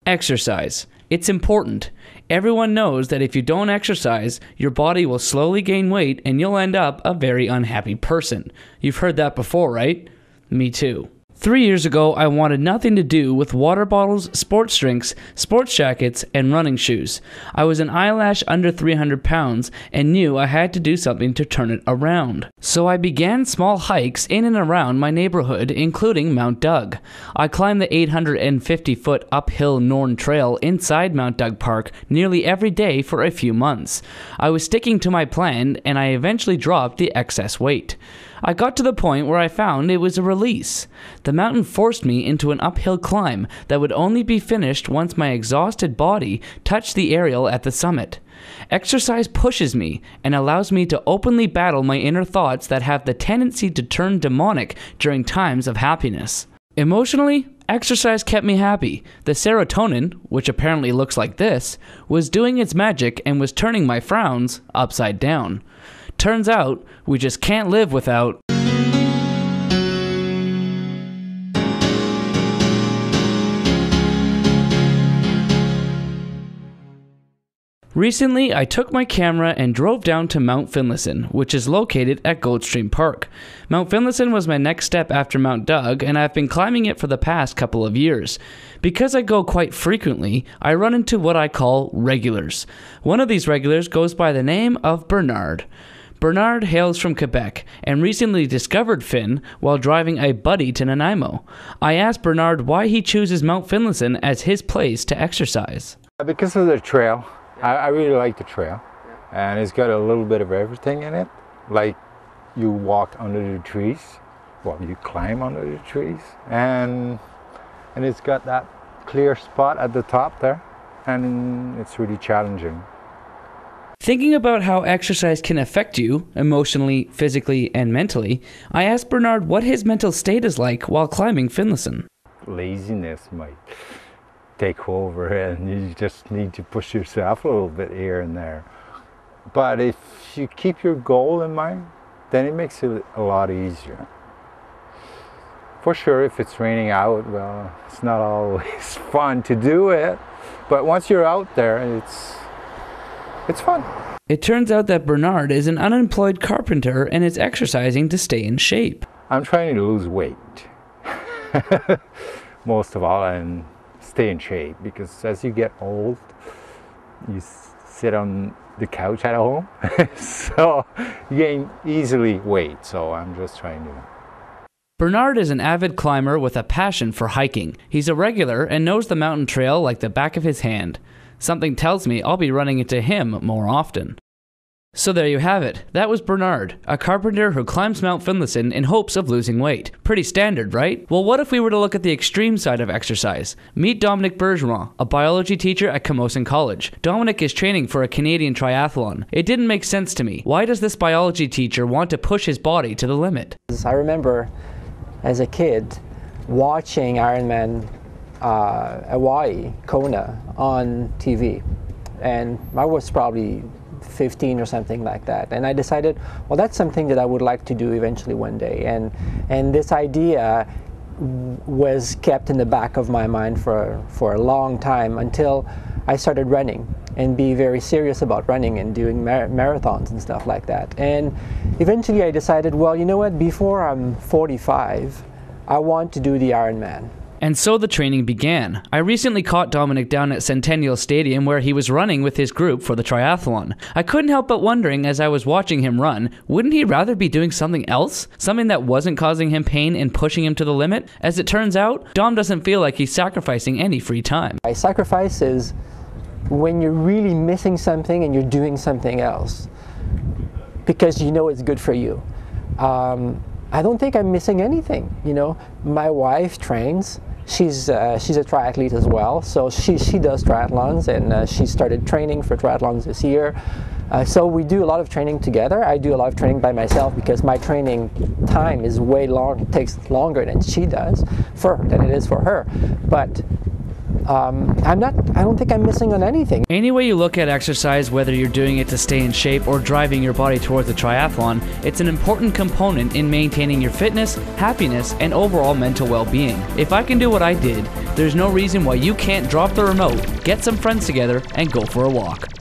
Exercise. It's important. Everyone knows that if you don't exercise, your body will slowly gain weight and you'll end up a very unhappy person. You've heard that before, right? Me too. 3 years ago, I wanted nothing to do with water bottles, sports drinks, sports jackets, and running shoes. I was an eyelash under 300 pounds and knew I had to do something to turn it around. So I began small hikes in and around my neighborhood, including Mount Doug. I climbed the 850-foot uphill Norn Trail inside Mount Doug Park nearly every day for a few months. I was sticking to my plan, and I eventually dropped the excess weight. I got to the point where I found it was a release. The mountain forced me into an uphill climb that would only be finished once my exhausted body touched the aerial at the summit. Exercise pushes me and allows me to openly battle my inner thoughts that have the tendency to turn demonic during times of happiness. Emotionally, exercise kept me happy. The serotonin, which apparently looks like this, was doing its magic and was turning my frowns upside down. Turns out, we just can't live without... Recently, I took my camera and drove down to Mount Finlayson, which is located at Goldstream Park. Mount Finlayson was my next step after Mount Doug, and I've been climbing it for the past couple of years. Because I go quite frequently, I run into what I call regulars. One of these regulars goes by the name of Bernard. Bernard hails from Quebec and recently discovered Finn while driving a buddy to Nanaimo. I asked Bernard why he chooses Mount Finlayson as his place to exercise. Because of the trail. I really like the trail. And it's got a little bit of everything in it. Like you walk under the trees, well, you climb under the trees. And it's got that clear spot at the top there. And it's really challenging. Thinking about how exercise can affect you, emotionally, physically, and mentally, I asked Bernard what his mental state is like while climbing Finlayson. Laziness might take over and you just need to push yourself a little bit here and there. But if you keep your goal in mind, then it makes it a lot easier. For sure, if it's raining out, well, it's not always fun to do it. But once you're out there, it's fun. It turns out that Bernard is an unemployed carpenter and is exercising to stay in shape. I'm trying to lose weight, most of all, and stay in shape, because as you get old, you sit on the couch at home, so you gain easily weight, so I'm just trying to... Bernard is an avid climber with a passion for hiking. He's a regular and knows the mountain trail like the back of his hand. Something tells me I'll be running into him more often. So there you have it. That was Bernard, a carpenter who climbs Mount Finlayson in hopes of losing weight. Pretty standard, right? Well, what if we were to look at the extreme side of exercise? Meet Dominic Bergeron, a biology teacher at Camosun College. Dominic is training for a Canadian triathlon. It didn't make sense to me. Why does this biology teacher want to push his body to the limit? I remember as a kid watching Ironman Hawaii, Kona, on TV, and I was probably 15 or something like that, and I decided, well, that's something that I would like to do eventually one day, and this idea was kept in the back of my mind for a long time until I started running and be very serious about running and doing marathons and stuff like that. And eventually I decided, well, you know what, before I'm 45, I want to do the Ironman. And so the training began. I recently caught Dominic down at Centennial Stadium where he was running with his group for the triathlon. I couldn't help but wondering as I was watching him run, wouldn't he rather be doing something else? Something that wasn't causing him pain and pushing him to the limit? As it turns out, Dom doesn't feel like he's sacrificing any free time. Sacrifice is when you're really missing something and you're doing something else because you know it's good for you. I don't think I'm missing anything, you know. My wife trains. She's a triathlete as well, so she does triathlons, and she started training for triathlons this year. So we do a lot of training together. I do a lot of training by myself because my training time is way long, takes longer than she does than it is for her. But I don't think I'm missing on anything. Any way you look at exercise, whether you're doing it to stay in shape or driving your body towards a triathlon, it's an important component in maintaining your fitness, happiness, and overall mental well-being. If I can do what I did, there's no reason why you can't drop the remote, get some friends together, and go for a walk.